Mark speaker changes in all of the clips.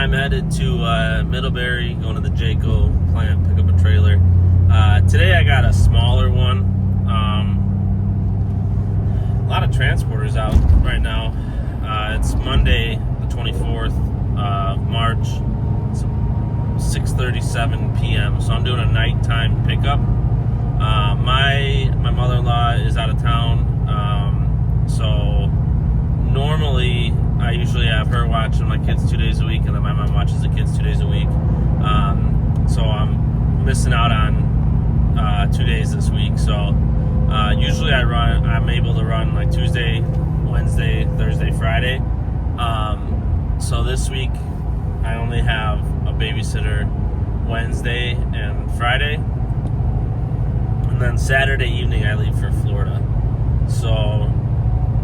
Speaker 1: I'm headed to Middlebury, going to the Jayco plant, pick up a trailer. Today I got a smaller one. A lot of transporters out right now. It's Monday, the 24th of March. It's 6:37 p.m. So I'm doing a nighttime pickup. My mother-in-law is out of town, so normally I usually have her watching my kids 2 days a week, and then my mom watches the kids 2 days a week. So I'm missing out on 2 days this week. So usually I'm able to run like Tuesday, Wednesday, Thursday, Friday. So this week I only have a babysitter Wednesday and Friday, and then Saturday evening I leave for Florida. So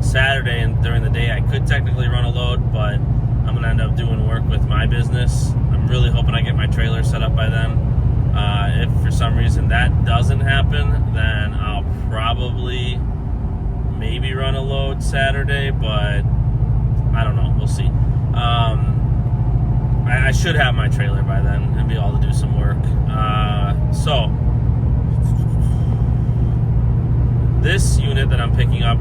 Speaker 1: Saturday and during the day I could technically run a load, but I'm gonna end up doing work with my business. I'm really hoping I get my trailer set up by then. If for some reason that doesn't happen, then I'll probably maybe run a load Saturday, but I don't know, we'll see. I should have my trailer by then and be able to do some work. So this unit that I'm picking up,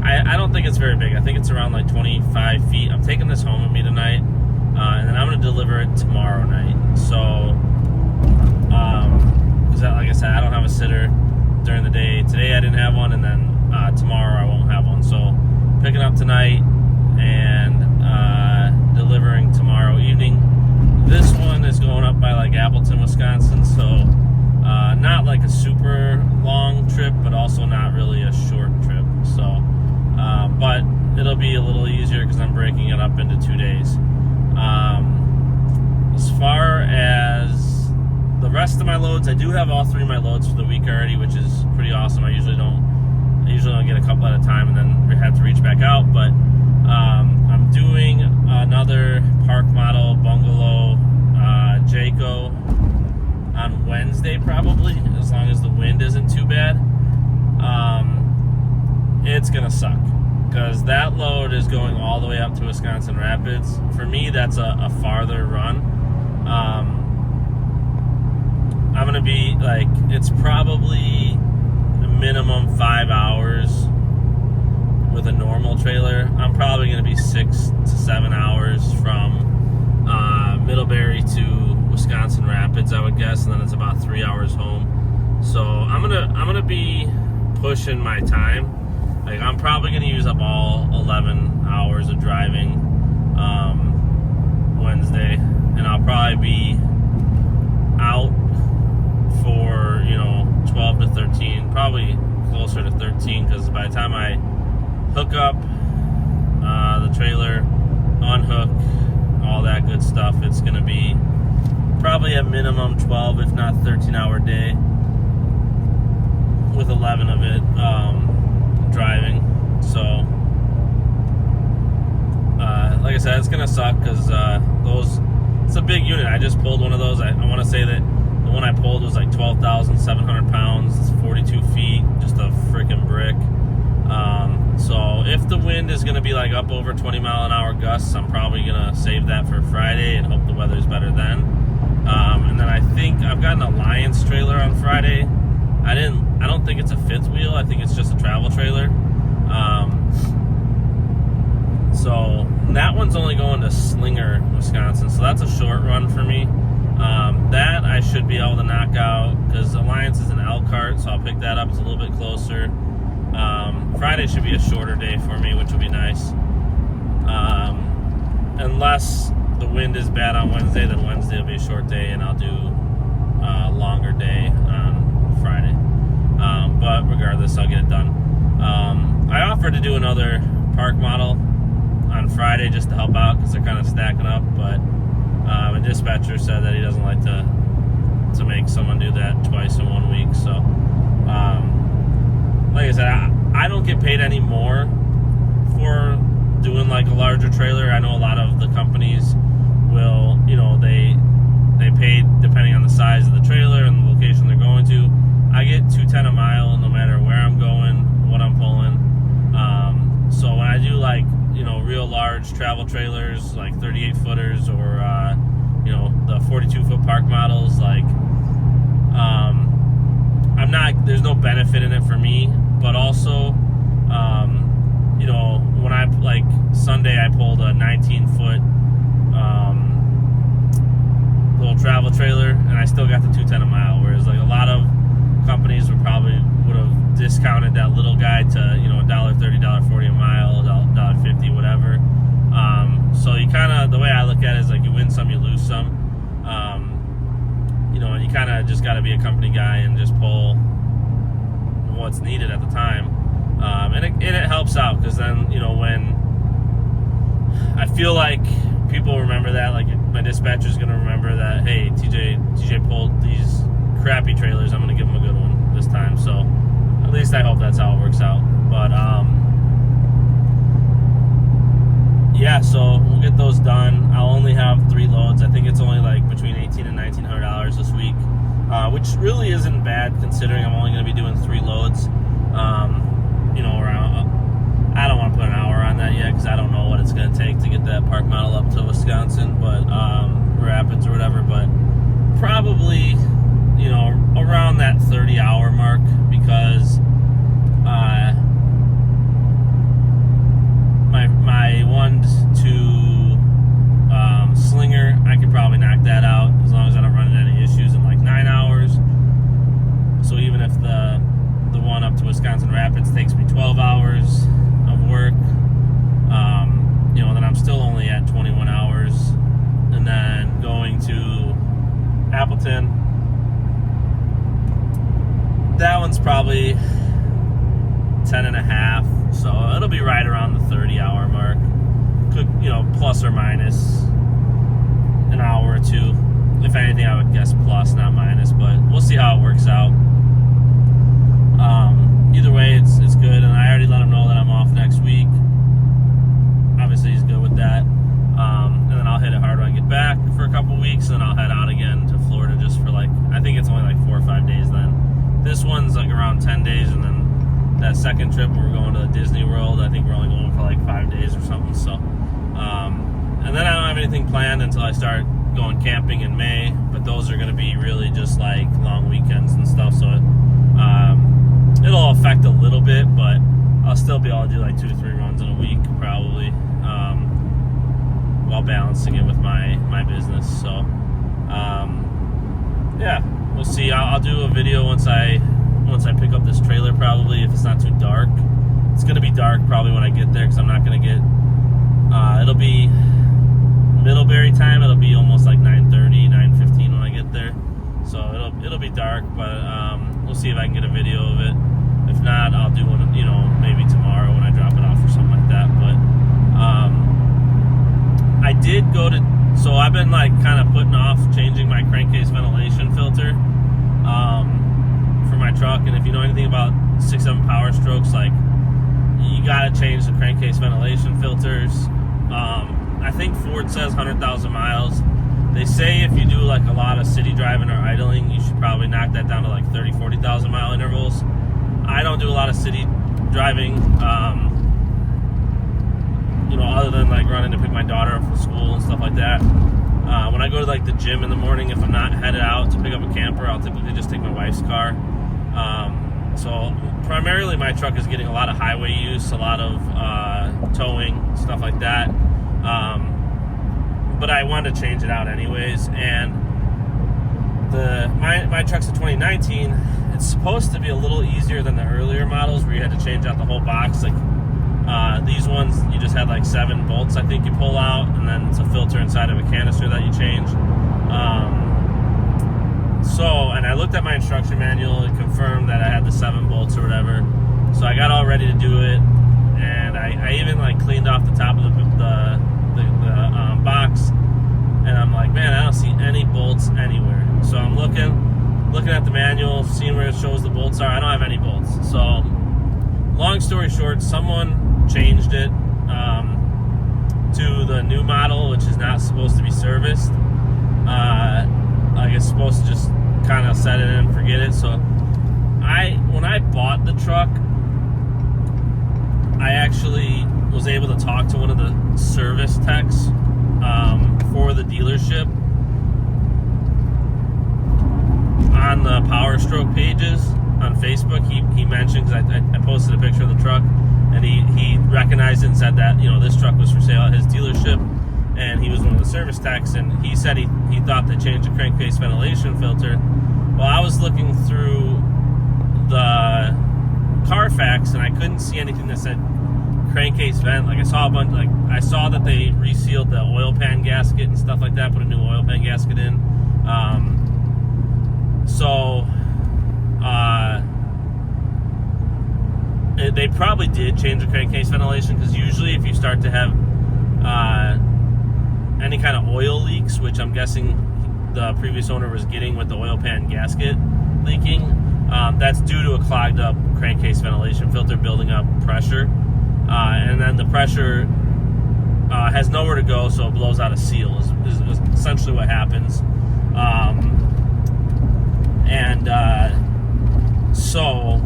Speaker 1: I don't think it's very big. I think it's around like 25 feet. I'm taking this home with me tonight, and then I'm going to deliver it tomorrow night. So, because like I said, I don't have a sitter during the day. Today I didn't have one, and then tomorrow I won't have one. So, picking up tonight and delivering tomorrow evening. This one is going up by like Appleton, Wisconsin, so not like a super long trip, but also not really a short trip. So, but it'll be a little easier because I'm breaking it up into 2 days. As far as the rest of my loads, I do have all three of my loads for the week already, which is pretty awesome. I usually don't get a couple at a time and then have to reach back out, but I'm doing another park model bungalow Jayco on Wednesday probably, as long as the wind isn't too bad. It's gonna suck because that load is going all the way up to Wisconsin Rapids. For me, that's a farther run. I'm gonna be like, it's probably a minimum 5 hours with a normal trailer. I'm probably gonna be 6 to 7 hours from Middlebury to Wisconsin Rapids, I would guess, and then it's about 3 hours home. So I'm gonna be pushing my time. Like, I'm probably gonna use up all 11 hours of driving Wednesday, and I'll probably be out for 12 to 13, probably closer to 13, because by the time I hook up the trailer, unhook, all that good stuff, it's gonna be probably a minimum 12, if not 13-hour day, with 11 of it driving. So like I said, it's gonna suck because it's a big unit. I just pulled one of those. I want to say that the one I pulled was like 12,700 pounds. It's 42 feet, just a freaking brick. So if the wind is gonna be like up over 20-mile-an-hour gusts, I'm probably gonna save that for Friday and hope the weather's better then. And then I think I've got an Alliance trailer on Friday. I don't think it's a fifth wheel. I think it's just a travel trailer. So that one's only going to Slinger, Wisconsin. So that's a short run for me. That I should be able to knock out because Alliance is an Elkhart, so I'll pick that up. It's a little bit closer. Friday should be a shorter day for me, which will be nice. Unless the wind is bad on Wednesday, then Wednesday will be a short day, and I'll do a longer day on Friday. But regardless, I'll get it done. I offered to do another park model on Friday just to help out because they're kind of stacking up, but a dispatcher said that he doesn't like to make someone do that twice in 1 week. So, like I said, I don't get paid any more for doing like a larger trailer. I know a lot of the companies will, they pay depending on the size of the trailer and the location they're going to. I get $2.10 a mile no matter where I'm going, what I'm pulling. So when I do like real large travel trailers, like 38 footers, or the 42-foot park models. Like, I'm not. There's no benefit in it for me, but also, when I like Sunday, I pulled a 19-foot little travel trailer, and I still got the 210 a mile. Whereas like a lot of companies would have discounted that little guy to $1.30, $1.40 a mile, $1.50, whatever. So you kind of, the way I look at it is like you win some, you lose some. And you kind of just got to be a company guy and just pull what's needed at the time. And it helps out, because then when I feel like people remember that, like my dispatcher's gonna remember that, hey, TJ pulled these crappy trailers, I'm gonna give him a good one this time. So at least I hope that's how it works out. But yeah, so we'll get those done. I'll only have 3 loads. I think it's only like between $1,800 and $1,900 this week, which really isn't bad considering I'm only going to be doing 3 loads. Around, I don't want to put an hour on that yet, because I don't know what it's going to take to get that park model up to Wisconsin, but Rapids or whatever. But probably around that 30-hour mark, because my 1-2 Slinger, I could probably knock that out as long as I don't run into any issues in like 9 hours. So even if the one up to Wisconsin Rapids takes me 12 hours of work, then I'm still only at 21 hours. And then going to Appleton, that one's probably 10 and a half, so it'll be right around the 30-hour mark. Could, plus or minus an hour or 2. If anything, I would guess plus, not minus, but we'll see how it works out. Either way, it's good, and I already let him know that I'm off next week. Obviously, he's good with that. And then I'll hit it hard when I get back for a couple weeks, and then I'll head out again to Florida just for I think it's only like 4 or 5 days then. This one's like around 10 days, and then that second trip we're going to Disney World, I think we're only going for like 5 days or something. So, and then I don't have anything planned until I start going camping in May, but those are going to be really just like long weekends and stuff. So it'll affect a little bit, but I'll still be able to do like 2 to 3 runs in a week probably, while balancing it with my business. So yeah, we'll see. I'll do a video once I pick up this trailer, probably, if it's not too dark. It's going to be dark probably when I get there, because I'm not going to get it'll be Middlebury time. It'll be almost like 9:30, 9:15 when I get there, so it'll be dark, but we'll see if I can get a video of it. If not, I'll do one, maybe tomorrow when I drop it off or something like that. But I did go to, so I've been like kind of putting off changing my crankcase ventilation filter for my truck. And if you know anything about 6.7 Power Strokes, like, you gotta change the crankcase ventilation filters. I think Ford says 100,000 miles. They say if you do like a lot of city driving or idling, you should probably knock that down to like 30,000, 40,000 mile intervals. I don't do a lot of city driving, other than like running to pick my daughter up from school and stuff like that. When I go to like the gym in the morning, if I'm not headed out to pick up a camper, I'll typically just take my wife's car. So primarily my truck is getting a lot of highway use, a lot of towing, stuff like that. But I wanted to change it out anyways, and my truck's a 2019. It's supposed to be a little easier than the earlier models where you had to change out the whole box. Like these ones, you just had like 7 bolts, I think, you pull out, and then it's a filter inside of a canister that you change. And I looked at my instruction manual and confirmed that I had the 7 bolts or whatever. So I got all ready to do it, and I even like cleaned off the top of the box, and I'm like, man, I don't see any bolts anywhere. So I'm looking at the manual, seeing where it shows the bolts are. I don't have any bolts. So long story short, someone changed it to the new model, which is not supposed to be serviced. Like, it's supposed to just kind of set it in and forget it. So when I bought the truck, I actually was able to talk to one of the service techs for the dealership on the Power Stroke pages on Facebook. He mentioned, because I posted a picture of the truck, and he recognized it and said that, you know, this truck was for sale at his dealership, and he was one of the service techs, and he said he thought they changed the crankcase ventilation filter. Well, I was looking through the Carfax, and I couldn't see anything that said crankcase vent. Like, I saw a bunch, like, I saw that they resealed the oil pan gasket and stuff like that, put a new oil pan gasket in. They probably did change the crankcase ventilation, because usually if you start to have any kind of oil leaks, which I'm guessing the previous owner was getting with the oil pan gasket leaking, that's due to a clogged up crankcase ventilation filter building up pressure, and then the pressure has nowhere to go, so it blows out a seal is essentially what happens. So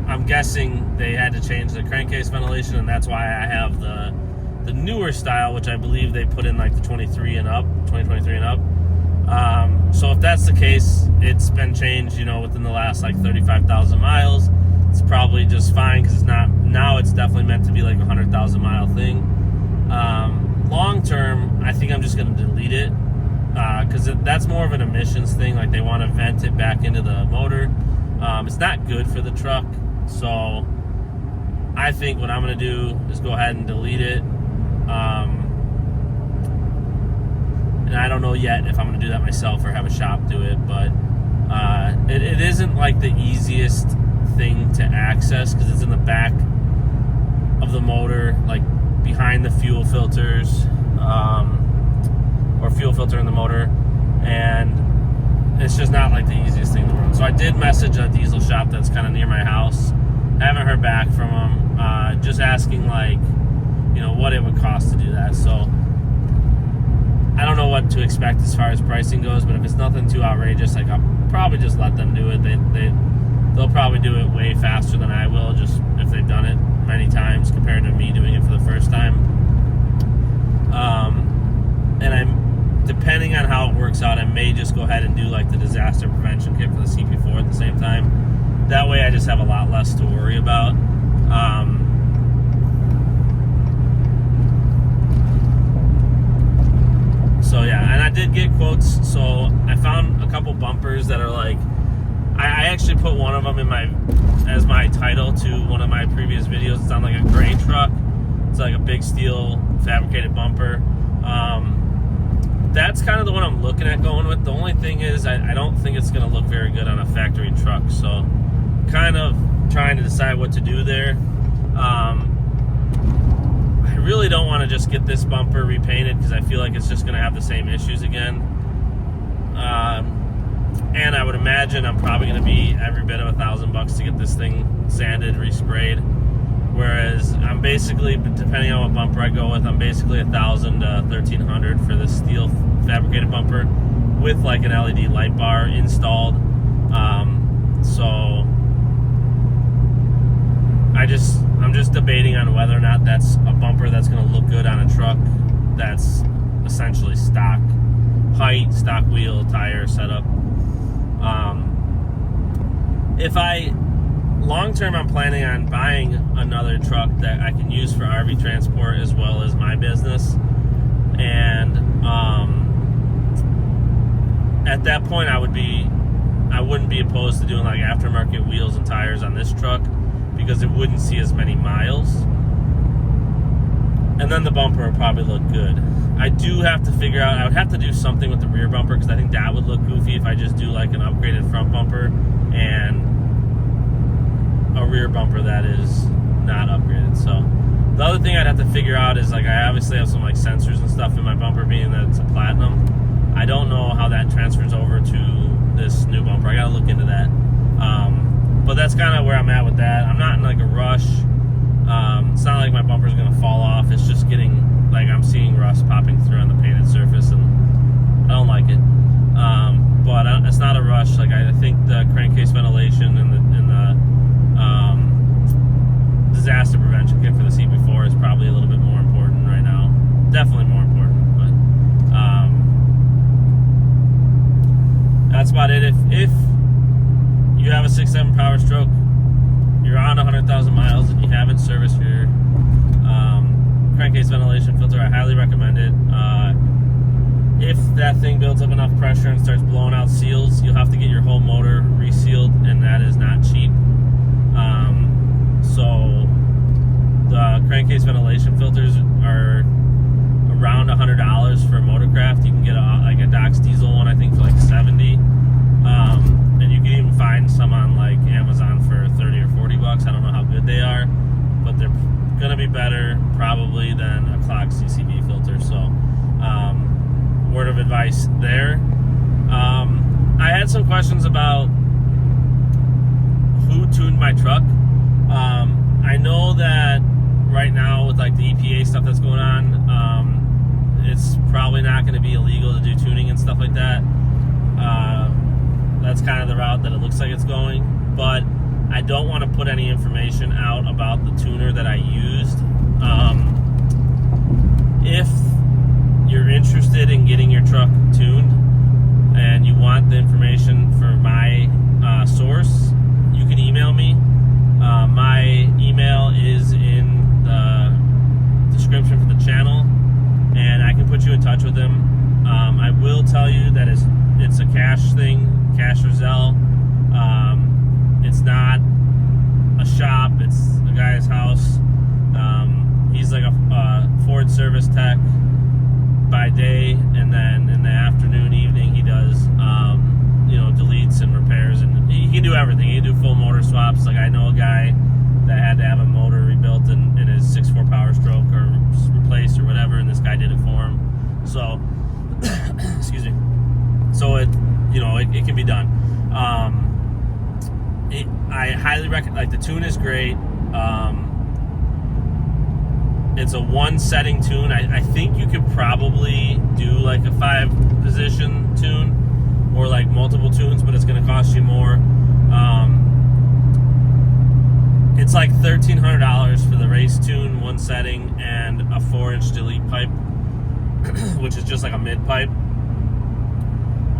Speaker 1: I'm guessing they had to change the crankcase ventilation, and that's why I have the newer style, which I believe they put in like the 2023 and up. So if that's the case, it's been changed, you know, within the last like 35,000 miles. It's probably just fine, because it's not, now it's definitely meant to be like a 100,000 mile thing. Long term, I think I'm just going to delete it, because that's more of an emissions thing. Like, they want to vent it back into the motor. It's not good for the truck, so I think what I'm going to do is go ahead and delete it. And I don't know yet if I'm going to do that myself or have a shop do it, but it isn't like the easiest thing to access, because it's in the back of the motor, like behind the fuel filters, or fuel filter in the motor, and it's just not like the easiest thing in the world. So I did message a diesel shop that's kind of near my house. I haven't heard back from them, just asking, like, you know, what it would cost to do that. So I don't know what to expect as far as pricing goes, but if it's nothing too outrageous, like, I'll probably just let them do it. They'll probably do it way faster than I will, just if they've done it many times compared to me doing it for the first time. And depending on how it works out, I may just go ahead and do like the disaster prevention kit for the CP4 at the same time. That way I just have a lot less to worry about. So yeah, and I did get quotes. So I found a couple bumpers that are like, I actually put one of them in as my title to one of my previous videos. It's on like a gray truck. It's like a big steel fabricated bumper. That's kind of the one I'm looking at going with. The only thing is, I don't think it's going to look very good on a factory truck. So kind of trying to decide what to do there. I really don't want to just get this bumper repainted, because I feel like it's just going to have the same issues again. And I would imagine I'm probably going to be every bit of $1,000 to get this thing sanded, resprayed. Whereas I'm basically, depending on what bumper I go with, I'm basically $1,000 to $1,300 for this steel fabricated bumper with like an LED light bar installed. So I'm just debating on whether or not that's a bumper that's going to look good on a truck that's essentially stock height, stock wheel, tire setup. Long term, I'm planning on buying another truck that I can use for RV transport as well as my business. And at that point, I wouldn't be opposed to doing like aftermarket wheels and tires on this truck, because it wouldn't see as many miles. And then the bumper would probably look good. I do have to figure out, I would have to do something with the rear bumper, because I think that would look goofy if I just do like an upgraded front bumper and a rear bumper that is not upgraded. So the other thing I'd have to figure out is, like, I obviously have some like sensors and stuff in my bumper, being that it's a platinum. I don't know how that transfers over to this new bumper. I gotta look into that. But that's kind of where I'm at with that. I'm not in like a rush. It's not like my bumper's gonna fall off. It's just getting, like, I'm seeing rust popping through on the painted surface, and I don't like it. But it's not a rush. Like, I think the crankcase ventilation and the disaster prevention kit for the CB4 is probably a little bit more important right now. Definitely more important, but that's about it. If you have a 6.7 Power Stroke, you're on 100,000 miles, and you haven't serviced your crankcase ventilation filter, I highly recommend it. If that thing builds up enough pressure and starts blowing out seals, you'll have to get your whole motor resealed, and that is not cheap. So the crankcase ventilation filters are around $100 for a Motorcraft. You can get a Dox diesel one, I think, for like $70. And you can even find some on like Amazon for $30 or $40. I don't know how good they are, but they're gonna be better probably than a clock CCV filter. So word of advice there. I had some questions about who tuned my truck. I know that right now with like the EPA stuff that's going on, it's probably not going to be illegal to do tuning and stuff like that. That's kind of the route that it looks like it's going, but I don't want to put any information out about the tuner that I used. If you're interested in getting your truck tuned and you want the information for my source, you can email me. My email is in the description for the channel, and I can put you in touch with him. I will tell you that it's a cash thing, cash or Zelle. It's not a shop, it's a guy's house. He's like a Ford service tech by day, and then in the afternoon, evening, he does deletes and repairs, and he can do everything. He can do full motor swaps. Like, I know a guy that had to have a motor rebuilt in his 6.4 Power Stroke or replaced or whatever, and this guy did it for him. So excuse me. So it can be done. I highly recommend. Like, the tune is great. It's a one setting tune. I think you could probably do like a 5-position tune or like multiple tunes, but it's going to cost you more. It's like $1,300 for the race tune, one setting, and a 4-inch delete pipe, which is just like a mid pipe.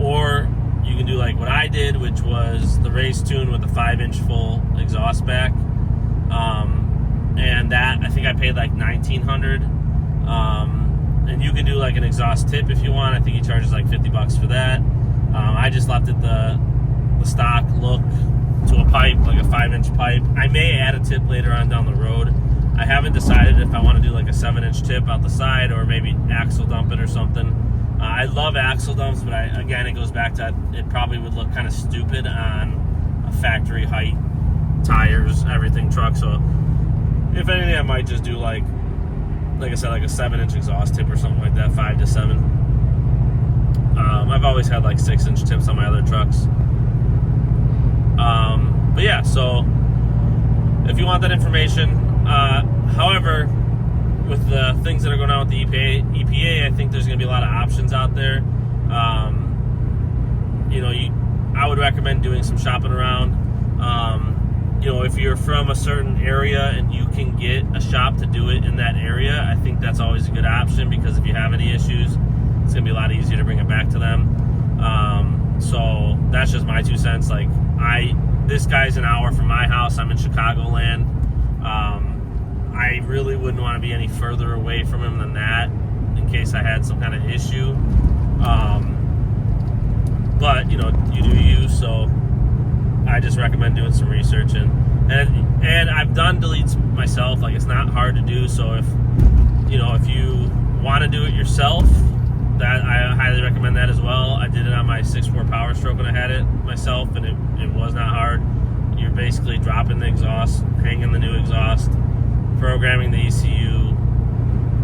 Speaker 1: Or you can do like what I did, which was the race tune with a 5-inch full exhaust back. And that, I think I paid like $1,900. And you can do like an exhaust tip if you want. I think he charges like $50 for that. I just left it the stock look to a pipe, like a 5-inch pipe. I may add a tip later on down the road. I haven't decided if I want to do like a 7-inch tip out the side or maybe axle dump it or something. I love axle dumps, but again, it goes back to it probably would look kind of stupid on a factory height, tires, everything truck. So if anything, I might just do like I said, like a 7-inch exhaust tip or something like that, 5 to 7. I've always had like 6-inch tips on my other trucks. But yeah, so if you want that information, however, with the things that are going on with the EPA, I think there's going to be a lot of options out there. I would recommend doing some shopping around. If you're from a certain area and you can get a shop to do it in that area, I think that's always a good option, because if you have any issues, it's going to be a lot easier to bring it back to them. So that's just my 2 cents. Like, this guy's an hour from my house. I'm in Chicagoland. I really wouldn't want to be any further away from him than that in case I had some kind of issue. But, you do you, so I just recommend doing some research. And I've done deletes myself. Like, it's not hard to do. So if you want to do it yourself, that I highly recommend that as well. I did it on my 6.4 Power Stroke when I had it myself, and it was not hard. You're basically dropping the exhaust, hanging the new exhaust, programming the ECU,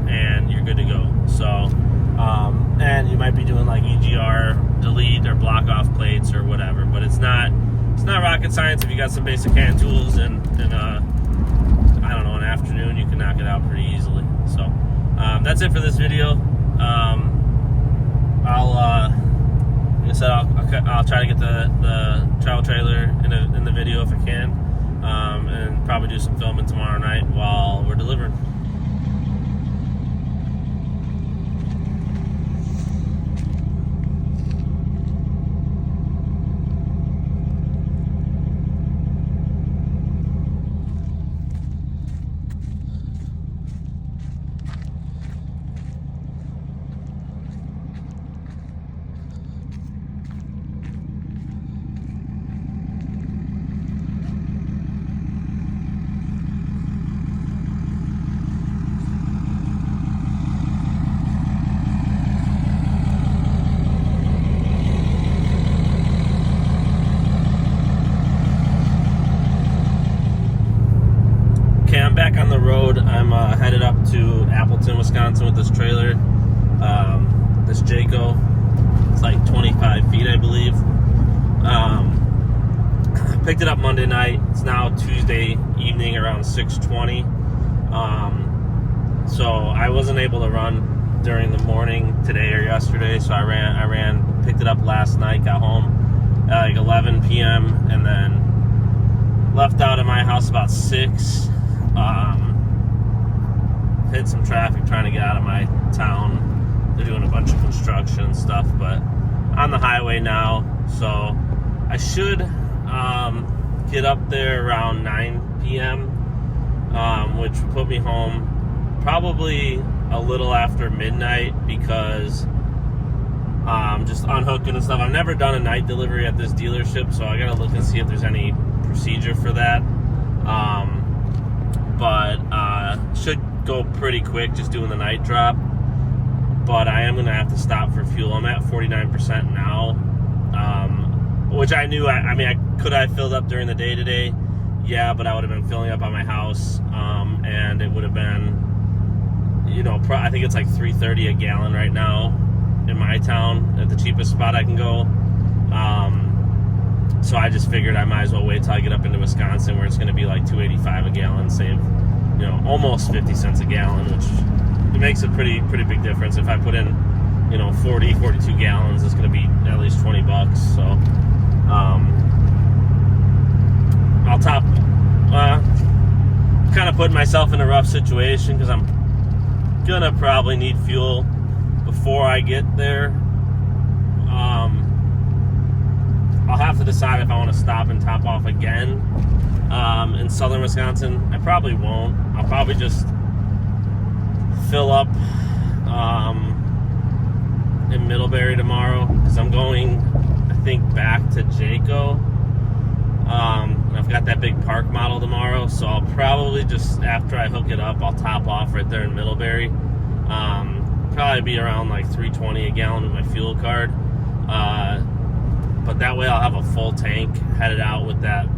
Speaker 1: and you're good to go. So, and you might be doing like EGR delete or block off plates or whatever, but it's not rocket science. If you got some basic hand tools and I don't know, an afternoon, you can knock it out pretty easily. So that's it for this video. I'll try to get the travel trailer in the video if I can. and probably do some filming tomorrow night while we're delivering. I'm back on the road. I'm headed up to Appleton, Wisconsin with this trailer, this Jayco. It's like 25 feet, I believe. I picked it up Monday night. It's now Tuesday evening around 6:20. So I wasn't able to run during the morning today or yesterday, so I picked it up last night, got home at like 11 p.m. and then left out of my house about 6. Hit some traffic trying to get out of my town. They're doing a bunch of construction and stuff, but on the highway now, so I should get up there around 9 p.m., which would put me home probably a little after midnight, because just unhooking and stuff. I've never done a night delivery at this dealership, so I gotta look and see if there's any procedure for that. But should go pretty quick just doing the night drop. But I am going to have to stop for fuel. I'm at 49% now, which I knew. Could I have filled up during the day today? Yeah, but I would have been filling up on my house, and it would have been, I think it's like $3.30 a gallon right now in my town at the cheapest spot I can go. So I just figured I might as well wait till I get up into Wisconsin, where it's going to be like $2.85 a gallon, save, almost 50 cents a gallon, which it makes a pretty big difference. If I put in, 42 gallons, it's going to be at least $20. So I'll kind of putting myself in a rough situation, because I'm going to probably need fuel before I get there. I'll have to decide if I want to stop and top off again in southern Wisconsin. I probably won't. I'll probably just fill up in Middlebury tomorrow, because I'm going, I think, back to Jayco. I've got that big park model tomorrow, so I'll probably just, after I hook it up, I'll top off right there in Middlebury. Probably be around like $3.20 a gallon with my fuel card. But that way I'll have a full tank headed out with that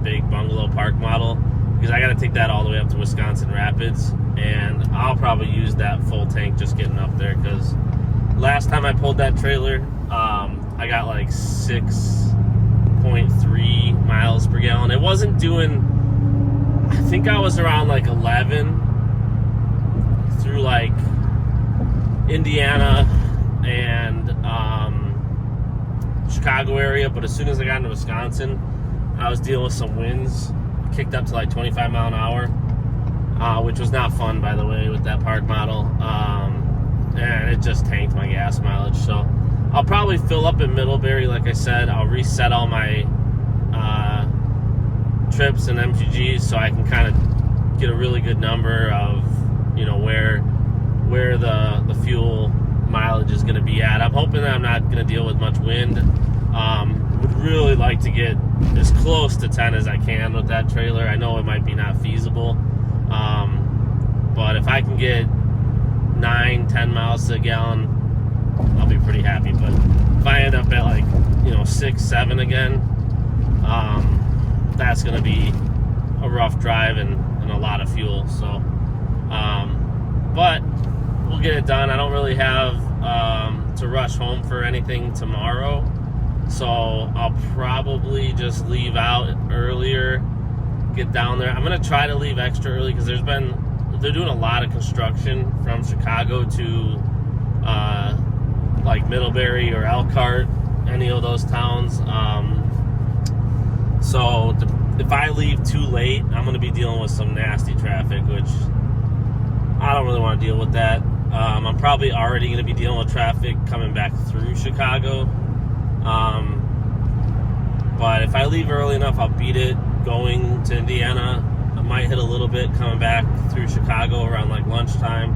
Speaker 1: big bungalow park model, because I got to take that all the way up to Wisconsin Rapids, and I'll probably use that full tank just getting up there, because last time I pulled that trailer, I got like 6.3 miles per gallon. It wasn't doing, I think I was around like 11 through like Indiana and Chicago area, but as soon as I got into Wisconsin, I was dealing with some winds, kicked up to like 25 mile an hour, which was not fun, by the way, with that park model, and it just tanked my gas mileage. So I'll probably fill up in Middlebury. Like I said, I'll reset all my trips and MGGs, so I can kind of get a really good number of where the fuel mileage is going to be at. I'm hoping that I'm not going to deal with much wind. Would really like to get as close to 10 as I can with that trailer. I know it might be not feasible, but if I can get 9-10 miles to a gallon, I'll be pretty happy. But if I end up at like 6-7 again, that's going to be a rough drive and a lot of fuel. So but we'll get it done. I don't really have to rush home for anything tomorrow, so I'll probably just leave out earlier, get down there. I'm gonna try to leave extra early, because they're doing a lot of construction from Chicago to like Middlebury or Elkhart, any of those towns. So if I leave too late, I'm going to be dealing with some nasty traffic, which I don't really want to deal with that. I'm probably already going to be dealing with traffic coming back through Chicago. But if I leave early enough, I'll beat it going to Indiana. I might hit a little bit coming back through Chicago around like lunchtime.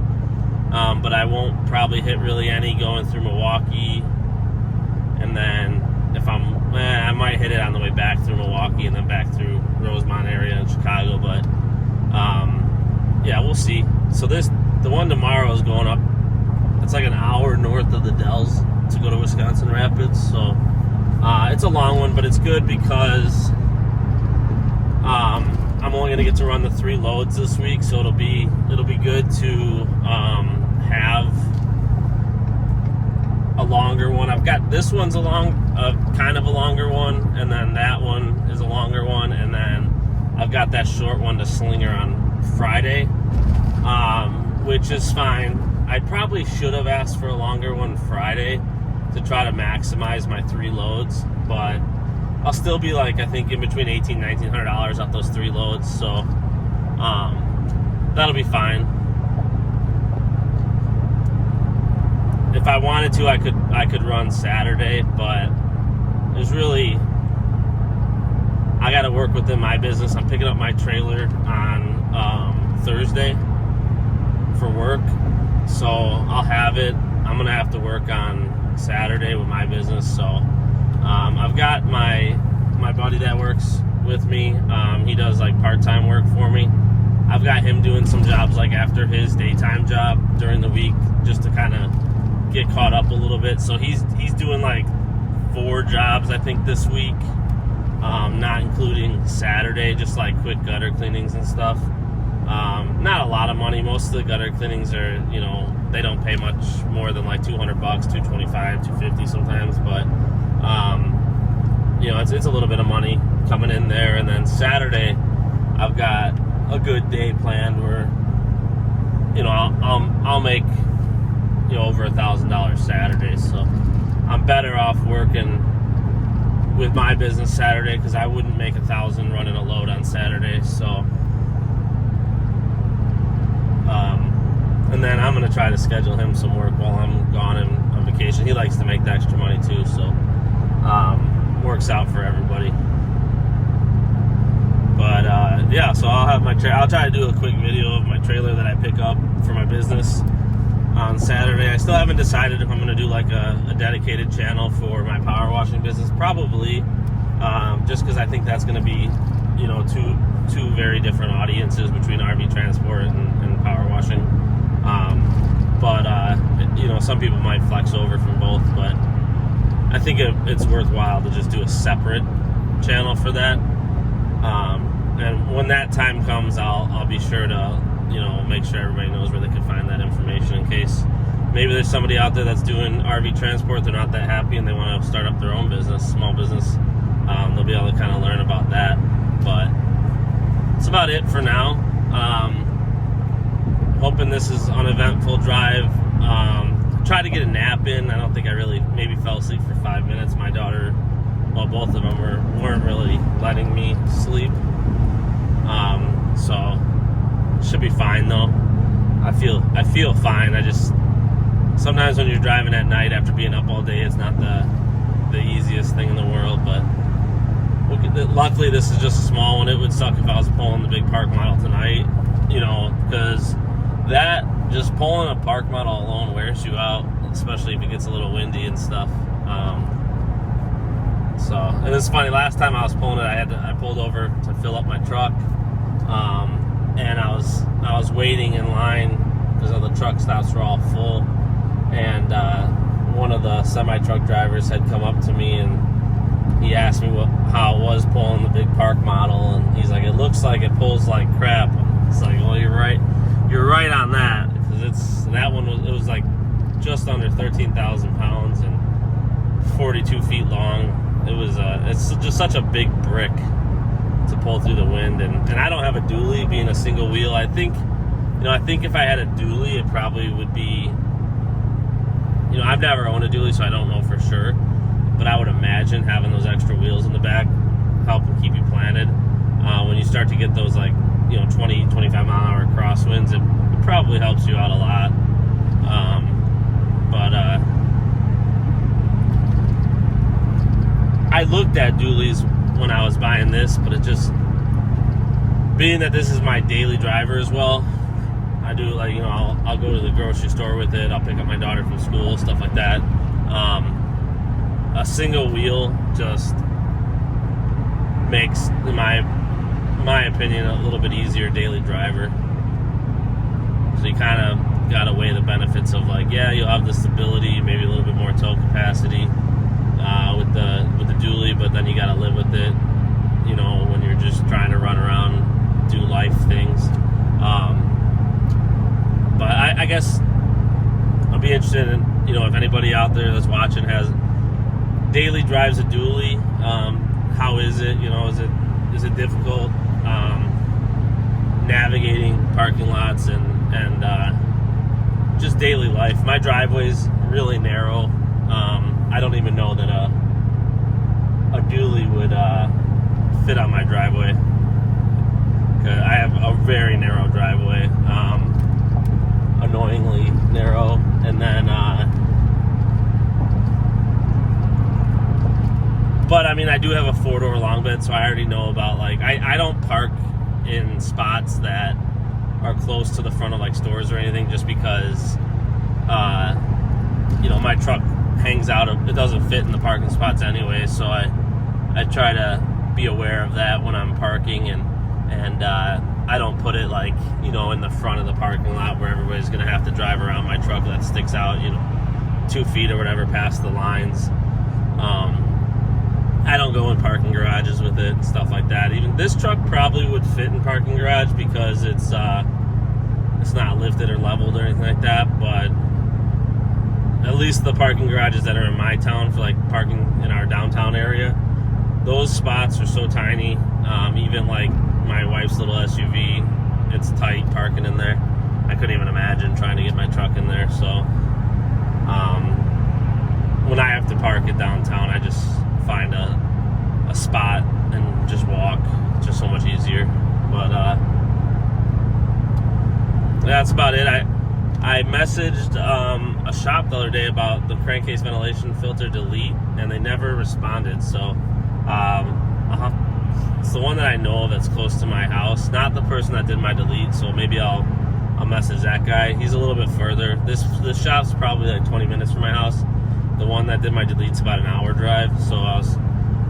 Speaker 1: But I won't probably hit really any going through Milwaukee. And then if I might hit it on the way back through Milwaukee and then back through Rosemont area in Chicago. But yeah, we'll see. So the one tomorrow is going up. It's like an hour north of the Dells to go to Wisconsin Rapids. So it's a long one, but it's good because I'm only going to get to run the 3 loads this week. So it'll be good to have a longer one. I've got this one's kind of a longer one, and then that one is a longer one, and then I've got that short one to Slinger on Friday, which is fine. I probably should have asked for a longer one Friday to try to maximize my 3 loads, but I'll still be like, I think in between $1,800 and $1,900 off those 3 loads, so that'll be fine. If I wanted to, I could run Saturday, but there's really, I got to work within my business. I'm picking up my trailer on Thursday for work, so I'll have it. I'm gonna have to work on Saturday with my business. So I've got my buddy that works with me. He does like part-time work for me. I've got him doing some jobs like after his daytime job during the week, just to kind of get caught up a little bit. So he's doing like 4 jobs I think this week, not including Saturday, just like quick gutter cleanings and stuff. Not a lot of money. Most of the gutter cleanings are, they don't pay much more than like $200, $225, $250 sometimes, but it's a little bit of money coming in there. And then Saturday I've got a good day planned where I'll make over $1,000 Saturday, so I'm better off working with my business Saturday, because I wouldn't make $1,000 running a load on Saturday. So and then I'm gonna try to schedule him some work while I'm gone and on vacation. He likes to make the extra money too, so works out for everybody. But yeah, so I'll have I'll try to do a quick video of my trailer that I pick up for my business on Saturday. I still haven't decided if I'm going to do like a dedicated channel for my power washing business. Probably, just because I think that's going to be, two very different audiences between RV transport and power washing. But some people might flex over from both. But I think it's worthwhile to just do a separate channel for that. And when that time comes, I'll be sure to make sure everybody knows where they can find that information, in case maybe there's somebody out there that's doing RV transport, they're not that happy and they want to start up their own business, small business. They'll be able to kind of learn about that. But that's about it for now. Hoping this is an uneventful drive. Tried to get a nap in. I don't think I really maybe fell asleep for 5 minutes. My daughter, well, both of them weren't really letting me sleep. So should be fine though. I feel fine. I just, sometimes when you're driving at night after being up all day, it's not the easiest thing in the world. But luckily this is just a small one. It would suck if I was pulling the big park model tonight, because that, just pulling a park model alone wears you out, especially if it gets a little windy and stuff. And it's funny, last time I was pulling it, I pulled over to fill up my truck, and I was waiting in line because all the truck stops were all full, and one of the semi-truck drivers had come up to me and he asked me how it was pulling the big park model, and he's like, it looks like it pulls like crap. It's like, well, you're right on that, because it was like just under 13,000 pounds and 42 feet long. It's just such a big brick to pull through the wind, and I don't have a dually, being a single wheel. I think if I had a dually, it probably would be, I've never owned a dually, so I don't know for sure, but I would imagine having those extra wheels in the back helping keep you planted. when you start to get those 20, 25 mile an hour crosswinds, it probably helps you out a lot. But I looked at dualies when I was buying this, but it just, being that this is my daily driver as well, I do I'll go to the grocery store with it. I'll pick up my daughter from school, stuff like that. A single wheel just makes, in my opinion, a little bit easier daily driver. So you kind of got to weigh the benefits of you'll have the stability, maybe a little bit more tow capacity with the dually, but then you got to live with it, when you're just trying to run around, do life things. But I guess I'll be interested in, if anybody out there that's watching daily drives a dually. How is it? Is it difficult navigating parking lots and just daily life? My driveway's really narrow. I don't even know that a dually would fit on my driveway. 'Cause I have a very narrow driveway, annoyingly narrow, and then but I mean, I do have a 4-door long bed, so I already know about I don't park in spots that are close to the front of stores or anything, just because my truck hangs out it doesn't fit in the parking spots anyway, so I try to be aware of that when I'm parking, and I don't put it in the front of the parking lot where everybody's gonna have to drive around my truck that sticks out 2 feet or whatever past the lines. I don't go in parking garages with it and stuff like that. Even this truck probably would fit in parking garage because it's not lifted or leveled or anything like that, but at least the parking garages that are in my town for parking in our downtown area, those spots are so tiny. Even my wife's little SUV, it's tight parking in there. I couldn't even imagine trying to get my truck in there. So when I have to park it downtown, I just find a spot and just walk. It's just so much easier. But that's about it. I messaged a shop the other day about the crankcase ventilation filter delete, and they never responded. So it's the one that I know of that's close to my house, not the person that did my delete. So maybe I'll message that guy. He's a little bit further. This shop's probably 20 minutes from my house. The one that did my delete's about an hour drive. So I was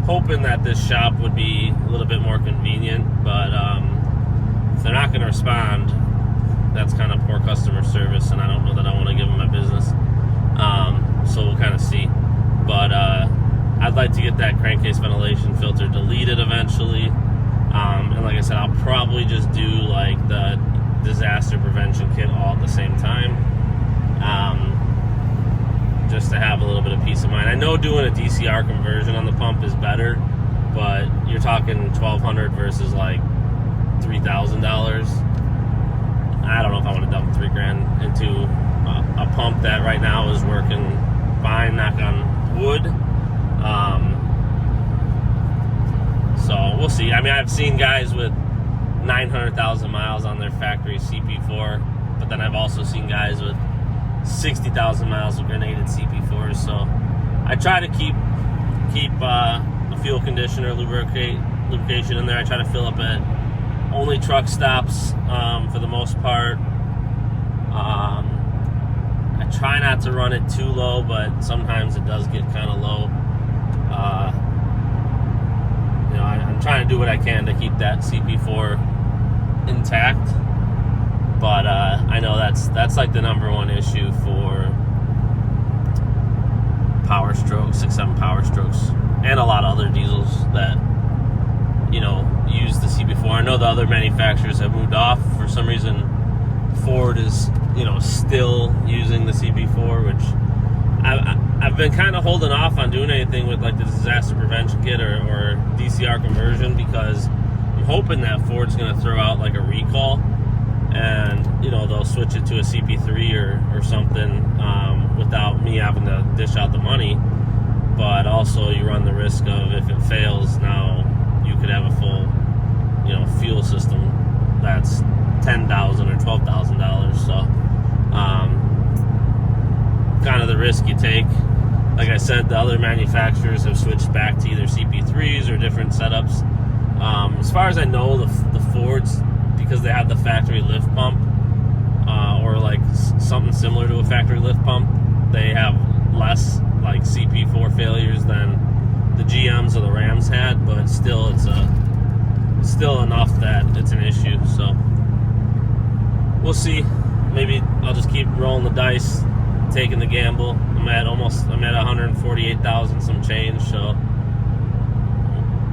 Speaker 1: hoping that this shop would be a little bit more convenient, but if they're not going to respond, that's kind of poor customer service, and I don't know that I want to give them my business. So we'll kind of see. But I'd like to get that crankcase ventilation filter deleted eventually. And like I said, I'll probably just do the disaster prevention kit all at the same time, just to have a little bit of peace of mind. I know doing a DCR conversion on the pump is better, but you're talking $1,200 versus $3,000. I don't know if I want to dump $3,000 into a pump that right now is working fine, knock on wood. So we'll see. I mean, I've seen guys with 900,000 miles on their factory CP4, but then I've also seen guys with 60,000 miles of grenaded CP4s. So I try to keep a fuel conditioner lubrication in there. I try to fill up at only truck stops for the most part. I try not to run it too low, but sometimes it does get kind of low. I'm trying to do what I can to keep that CP4 intact, but I know that's the number one issue for Power Strokes, 6.7 Power Strokes, and a lot of other diesels that use the CP4. I know the other manufacturers have moved off. For some reason, Ford is still using the CP4, which I've been kind of holding off on doing anything with the disaster prevention kit or DCR conversion, because I'm hoping that Ford's going to throw out a recall, and they'll switch it to a CP3 or something without me having to dish out the money. But also you run the risk of, if it fails, now you could have a full fuel system that's $10,000 or $12,000. So kind of the risk you take. Like I said, the other manufacturers have switched back to either CP3s or different setups. As far as I know, the Fords, because they have the factory lift pump, or like something similar to a factory lift pump, they have less like CP4 failures than the GMs or the Rams had, but still it's still enough that it's an issue. So we'll see. Maybe I'll just keep rolling the dice, taking the gamble. I'm at 148,000 some change, so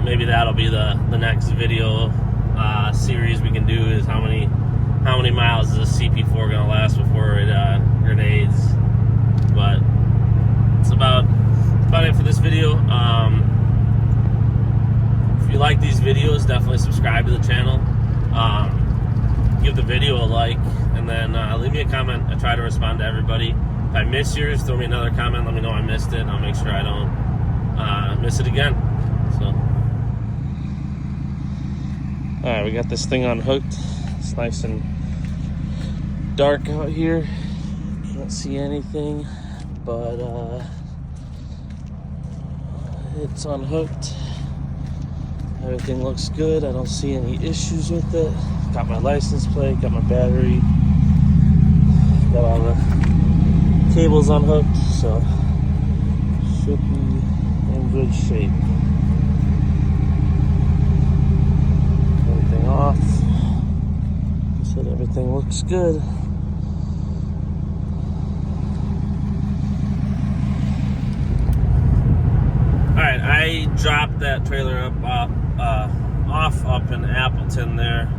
Speaker 1: maybe that'll be the next video series we can do, is how many miles is this CP4 gonna last before it grenades. But it's about it for this video. If you like these videos, definitely subscribe to the channel. Give the video a like, and then leave me a comment. I try to respond to everybody. If I miss yours, throw me another comment. Let me know I missed it, and I'll make sure I don't miss it again. So, all right, we got this thing unhooked. It's nice and dark out here. Can't see anything, but it's unhooked. Everything looks good. I don't see any issues with it. Got my license plate, got my battery, got all the cables unhooked, so should be in good shape. Everything off. Said everything looks good. Alright, I dropped that trailer off up in Appleton there.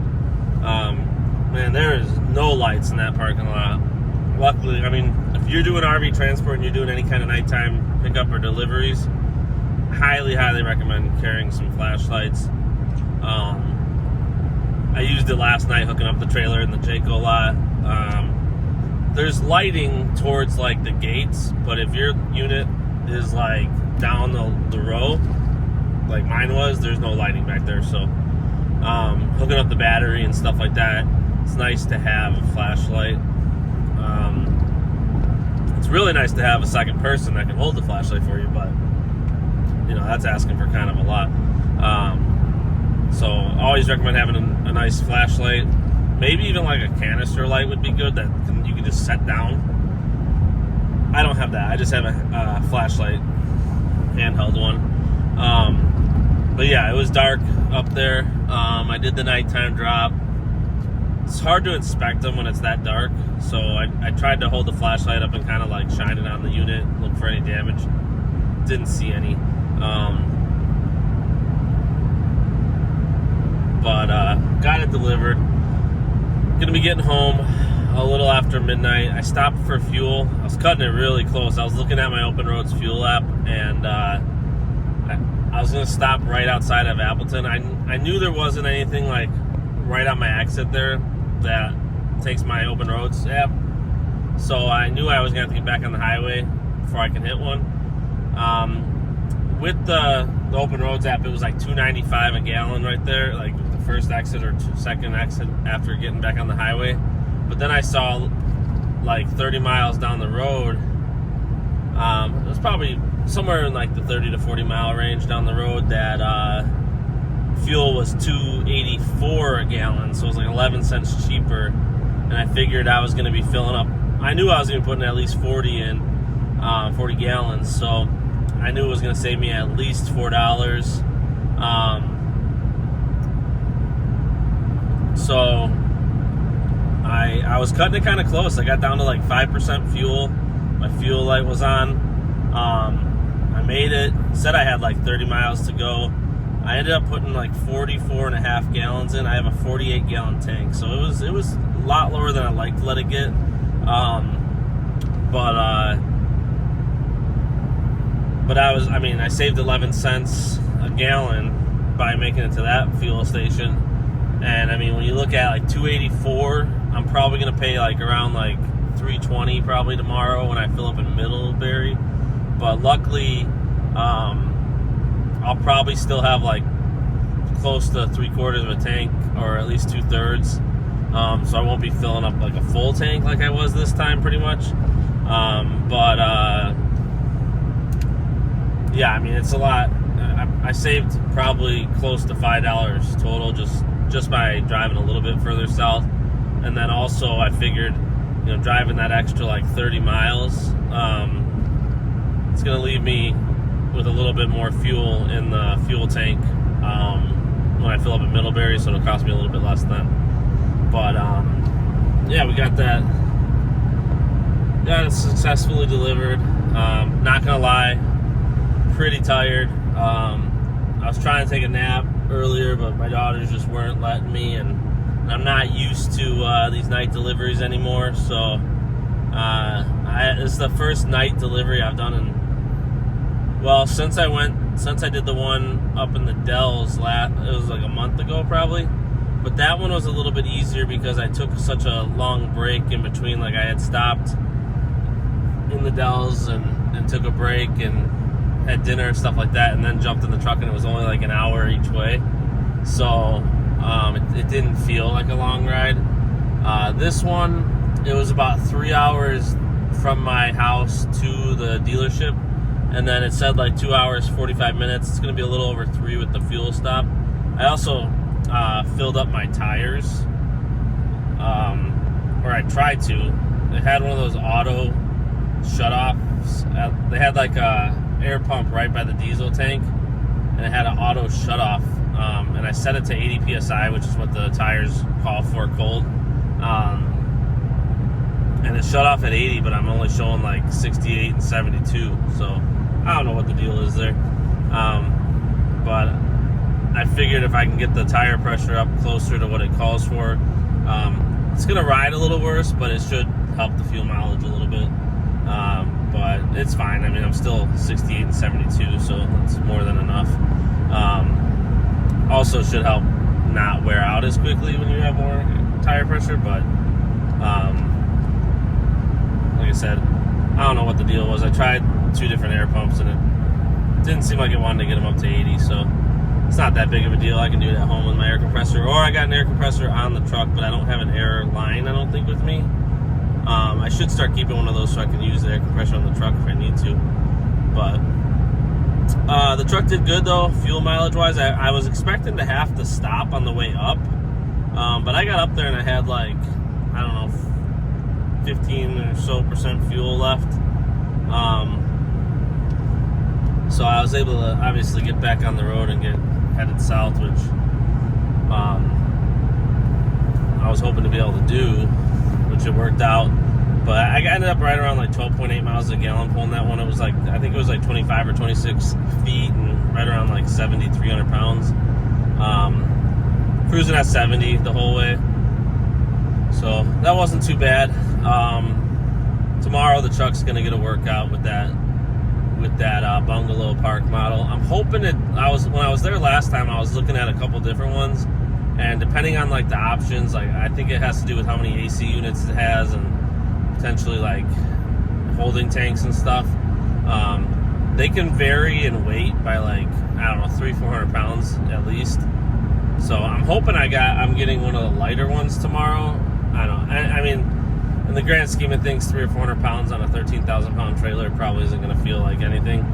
Speaker 1: Man, there is no lights in that parking lot. Luckily, I mean, if you're doing RV transport and you're doing any kind of nighttime pickup or deliveries, highly recommend carrying some flashlights. I used it last night hooking up the trailer in the Jayco lot. There's lighting towards like the gates, but if your unit is like down the row, like mine was, there's no lighting back there. So hooking up the battery and stuff like that, it's nice to have a flashlight. It's really nice to have a second person that can hold the flashlight for you, but that's asking for kind of a lot. So always recommend having a nice flashlight. Maybe even like a canister light would be good that you can just set down. I don't have that. I just have a flashlight, handheld one. But yeah, it was dark up there. I did the nighttime drop. It's hard to inspect them when it's that dark, so I tried to hold the flashlight up and kind of like shine it on the unit, look for any damage. Didn't see any. But got it delivered. Gonna be getting home a little after midnight. I stopped for fuel. I was cutting it really close. I was looking at my Open Roads fuel app, and I was gonna stop right outside of Appleton. I knew there wasn't anything like right on my exit there that takes my Open Roads app, so I knew I was gonna have to get back on the highway before I can hit one. With the Open Roads app, it was like $2.95 a gallon right there, like the first exit or second exit after getting back on the highway. But then I saw like 30 miles down the road, it was probably somewhere in like the 30 to 40 mile range down the road, that fuel was $2.84 a gallon, so it was like 11 cents cheaper. And I figured I was going to be filling up. I knew I was going to be putting at least 40 gallons, so I knew it was going to save me at least $4. So I was cutting it kind of close. I got down to like 5% fuel. My fuel light was on. I made it. Said I had like 30 miles to go. I ended up putting like 44.5 gallons in. I have a 48 gallon tank, so it was a lot lower than I like to let it get. But I saved 11 cents a gallon by making it to that fuel station. And I mean, when you look at like $2.84, I'm probably gonna pay like around like $3.20 probably tomorrow when I fill up in Middlebury. But luckily, I'll probably still have like close to 3/4 of a tank, or at least 2/3. So I won't be filling up like a full tank like I was this time, pretty much. Yeah, I mean, it's a lot. I saved probably close to $5 total just by driving a little bit further south. And then also I figured, driving that extra like 30 miles, it's going to leave me with a little bit more fuel in the fuel tank when I fill up at Middlebury, so it'll cost me a little bit less then. But yeah, we got that. Got it successfully delivered. Not gonna lie, pretty tired. I was trying to take a nap earlier, but my daughters just weren't letting me, and I'm not used to these night deliveries anymore. So it's the first night delivery I've done in, since I did the one up in the Dells it was like a month ago probably. But that one was a little bit easier because I took such a long break in between. Like, I had stopped in the Dells and took a break and had dinner and stuff like that, and then jumped in the truck, and it was only like an hour each way. So it didn't feel like a long ride. This one, it was about 3 hours from my house to the dealership, and then it said like 2 hours 45 minutes. It's going to be a little over 3 with the fuel stop. I also filled up my tires, or I tried to. They had one of those auto shutoffs. They had like a air pump right by the diesel tank, and it had an auto shutoff. And I set it to 80 psi, which is what the tires call for cold. And it shut off at 80, but I'm only showing like 68 and 72. So I don't know what the deal is there. But I figured if I can get the tire pressure up closer to what it calls for, it's going to ride a little worse, but it should help the fuel mileage a little bit. But it's fine. I mean, I'm still 68 and 72, so that's more than enough. Also should help not wear out as quickly when you have more tire pressure, but like I said, I don't know what the deal was. I tried 2 different air pumps, and it didn't seem like it wanted to get them up to 80, so it's not that big of a deal. I can do it at home with my air compressor, or I got an air compressor on the truck, but I don't have an air line, I don't think, with me. I should start keeping one of those so I can use the air compressor on the truck if I need to. But the truck did good though, fuel mileage wise. I was expecting to have to stop on the way up, but I got up there and I had like, I don't know, 15 or so % fuel left. So I was able to obviously get back on the road and get headed south, which I was hoping to be able to do, which it worked out. But I ended up right around like 12.8 miles a gallon pulling that one. It was like, I think it was like 25 or 26 feet and right around like 300 pounds. Cruising at 70 the whole way. So that wasn't too bad. Tomorrow the truck's gonna get a workout with that bungalow park model. I'm hoping when I was there last time, I was looking at a couple different ones, and depending on like the options, like I think it has to do with how many AC units it has and potentially like holding tanks and stuff. They can vary in weight by like, I don't know, 300-400 pounds at least. So I'm hoping I'm getting one of the lighter ones tomorrow. I don't know. I mean, in the grand scheme of things, 300 or 400 pounds on a 13,000 pound trailer probably isn't going to feel like anything.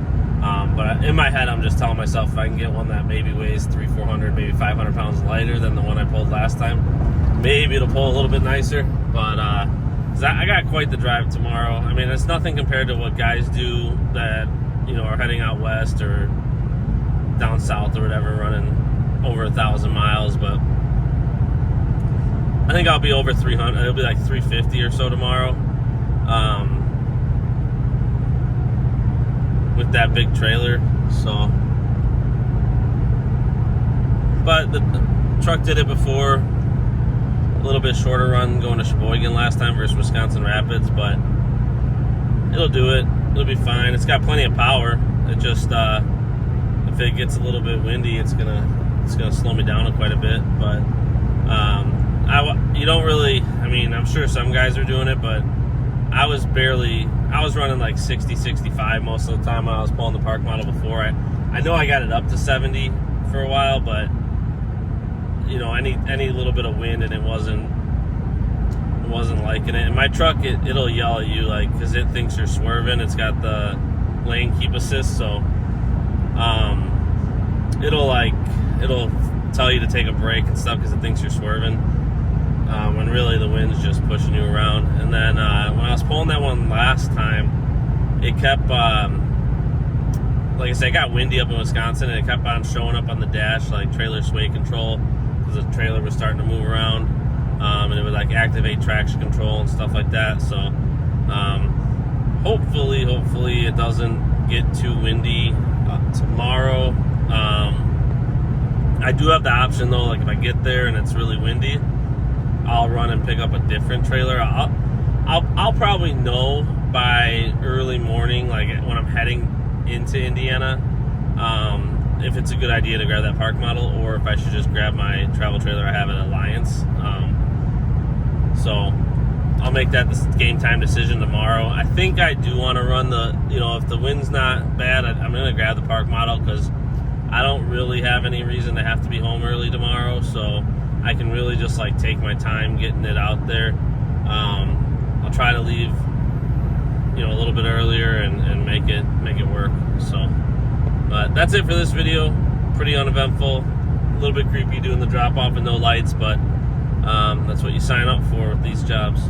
Speaker 1: But in my head, I'm just telling myself if I can get one that maybe weighs 300-400, maybe 500 pounds lighter than the one I pulled last time, maybe it'll pull a little bit nicer. But I got quite the drive tomorrow. I mean, it's nothing compared to what guys do that, are heading out west or down south or whatever, running over 1,000 miles. But I think I'll be over 300. It'll be like 350 or so tomorrow. With that big trailer. So, but the truck did it before. A little bit shorter run going to Sheboygan last time versus Wisconsin Rapids, but it'll do it. It'll be fine. It's got plenty of power. It just if it gets a little bit windy, it's gonna slow me down quite a bit. But you don't really. I mean, I'm sure some guys are doing it, but I was running like 60, 65 most of the time when I was pulling the park model before. I know I got it up to 70 for a while, but any little bit of wind, and it wasn't liking it. And my truck, it'll yell at you, like, because it thinks you're swerving. It's got the lane keep assist, so it'll tell you to take a break and stuff because it thinks you're swerving, when really the wind's just pushing you around. And then when I was pulling that one last time, it kept like I said, it got windy up in Wisconsin, and it kept on showing up on the dash like trailer sway control, because the trailer was starting to move around, and it would like activate traction control and stuff like that. So hopefully it doesn't get too windy tomorrow. I do have the option though, like if I get there and it's really windy, I'll run and pick up a different trailer. I'll probably know by early morning, like when I'm heading into Indiana, if it's a good idea to grab that park model, or if I should just grab my travel trailer I have at Alliance. So I'll make that this game time decision tomorrow. I think I do want to run if the wind's not bad, I'm going to grab the park model, because I don't really have any reason to have to be home early tomorrow, so I can really just like take my time getting it out there. I'll try to leave a little bit earlier and make it work. So but that's it for this video. Pretty uneventful, a little bit creepy doing the drop off and no lights, but that's what you sign up for with these jobs.